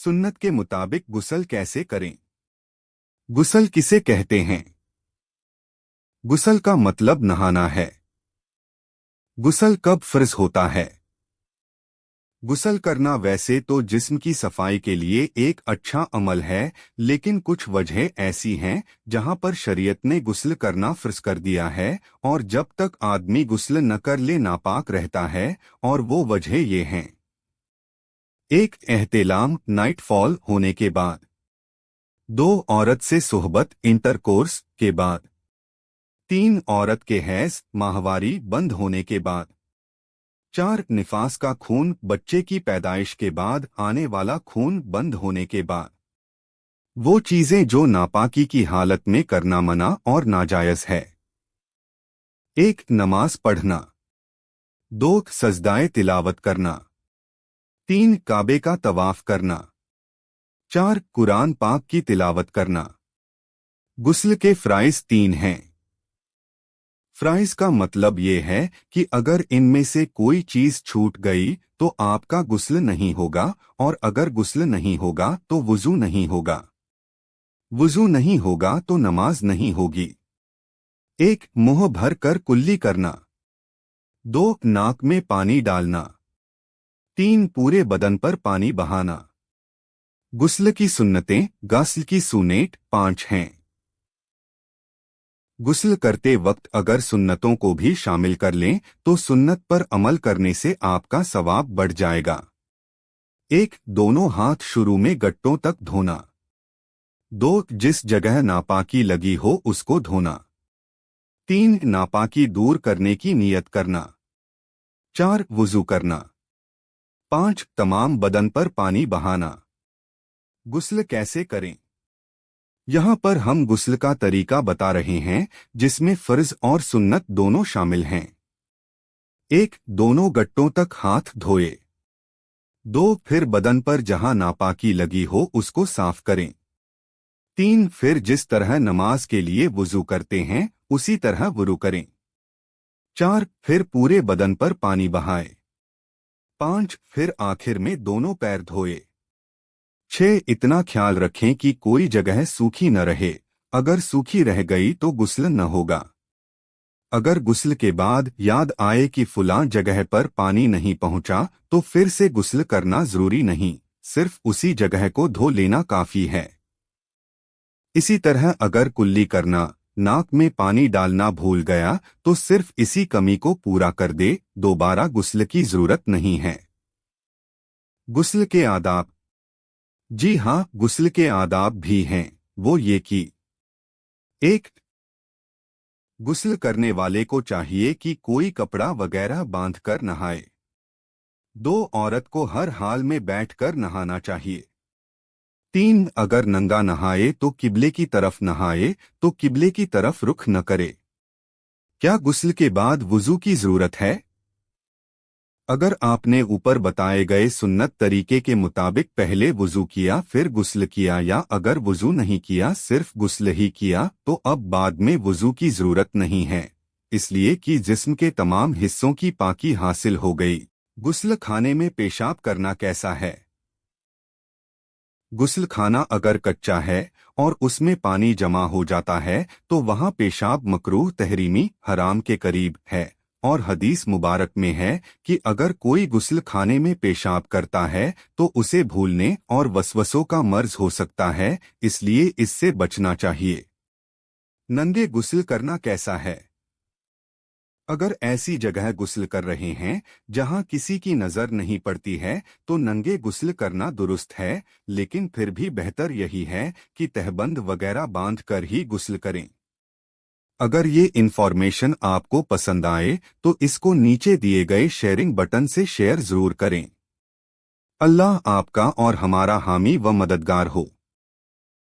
सुन्नत के मुताबिक गुस्ल कैसे करें? गुस्ल किसे कहते हैं? गुस्ल का मतलब नहाना है। गुस्ल कब फर्ज होता है? गुस्ल करना वैसे तो जिस्म की सफाई के लिए एक अच्छा अमल है, लेकिन कुछ वजहें ऐसी हैं जहां पर शरीयत ने गुस्ल करना फर्ज कर दिया है, और जब तक आदमी गुस्ल न कर ले नापाक रहता है। और वो वजहें ये हैं: एक, एहतिलाम नाइट फॉल होने के बाद। दो, औरत से सोहबत इंटरकोर्स के बाद। तीन, औरत के हैज माहवारी बंद होने के बाद। चार, निफास का खून बच्चे की पैदाइश के बाद आने वाला खून बंद होने के बाद। वो चीजें जो नापाकी की हालत में करना मना और नाजायज है: एक, नमाज पढ़ना। दो, सजदाए तिलावत करना। तीन, काबे का तवाफ करना। चार, कुरान पाक की तिलावत करना। गुस्ल के फ्राइज तीन हैं। फ्राइज का मतलब ये है कि अगर इनमें से कोई चीज छूट गई तो आपका गुस्ल नहीं होगा, और अगर गुस्ल नहीं होगा तो वुजू नहीं होगा। वुजू नहीं होगा तो नमाज नहीं होगी। एक, मुंह भर कर कुल्ली करना। दो, नाक में पानी डालना। तीन, पूरे बदन पर पानी बहाना। गुस्ल की सुन्नतें गस्ल की सुन्नत 5 हैं। गुस्ल करते वक्त अगर सुन्नतों को भी शामिल कर लें तो सुन्नत पर अमल करने से आपका सवाब बढ़ जाएगा। एक, दोनों हाथ शुरू में गट्टों तक धोना। दो, जिस जगह नापाकी लगी हो उसको धोना। तीन, नापाकी दूर करने की नियत करना। चार, वुजू करना। पांच, तमाम बदन पर पानी बहाना। गुस्ल कैसे करें? यहाँ पर हम गुस्ल का तरीका बता रहे हैं, जिसमें फर्ज और सुन्नत दोनों शामिल हैं। एक, दोनों गट्टों तक हाथ धोए। दो, फिर बदन पर जहां नापाकी लगी हो उसको साफ करें। तीन, फिर जिस तरह नमाज के लिए वुजू करते हैं उसी तरह वुरू करें। चार, फिर पूरे बदन पर पानी बहाएं। पांच, फिर आखिर में दोनों पैर धोए। छह, इतना ख्याल रखें कि कोई जगह सूखी न रहे। अगर सूखी रह गई तो गुस्ल न होगा। अगर गुस्ल के बाद याद आए कि फुलां जगह पर पानी नहीं पहुंचा तो फिर से गुस्ल करना जरूरी नहीं, सिर्फ उसी जगह को धो लेना काफी है। इसी तरह अगर कुल्ली करना, नाक में पानी डालना भूल गया तो सिर्फ इसी कमी को पूरा कर दे, दोबारा गुस्ल की जरूरत नहीं है। गुस्ल के आदाब। जी हाँ, गुस्ल के आदाब भी हैं। वो ये कि एक, गुस्ल करने वाले को चाहिए कि कोई कपड़ा वगैरह बांधकर नहाए। दो, औरत को हर हाल में बैठकर नहाना चाहिए। तीन, अगर नंगा नहाए तो किबले की तरफ नहाए, तो किबले की तरफ रुख न करे। क्या गुस्ल के बाद वुजू की जरूरत है? अगर आपने ऊपर बताए गए सुन्नत तरीके के मुताबिक पहले वुजू किया फिर गुस्ल किया, या अगर वुजू नहीं किया सिर्फ गुस्ल ही किया, तो अब बाद में वुजू की जरूरत नहीं है, इसलिए कि जिस्म के तमाम हिस्सों की पाकी हासिल हो गई। गुस्ल खाने में पेशाब करना कैसा है? गुस्ल खाना अगर कच्चा है और उसमें पानी जमा हो जाता है तो वहाँ पेशाब मकरूह तहरीमी हराम के करीब है, और हदीस मुबारक में है कि अगर कोई गुस्ल खाने में पेशाब करता है तो उसे भूलने और वसवसों का मर्ज हो सकता है, इसलिए इससे बचना चाहिए। नंगे गुस्ल करना कैसा है? अगर ऐसी जगह गुस्ल कर रहे हैं जहां किसी की नजर नहीं पड़ती है तो नंगे गुस्ल करना दुरुस्त है, लेकिन फिर भी बेहतर यही है कि तहबंद वगैरह बांध कर ही गुस्ल करें। अगर ये इन्फॉर्मेशन आपको पसंद आए तो इसको नीचे दिए गए शेयरिंग बटन से शेयर जरूर करें। अल्लाह आपका और हमारा हामी व मददगार हो।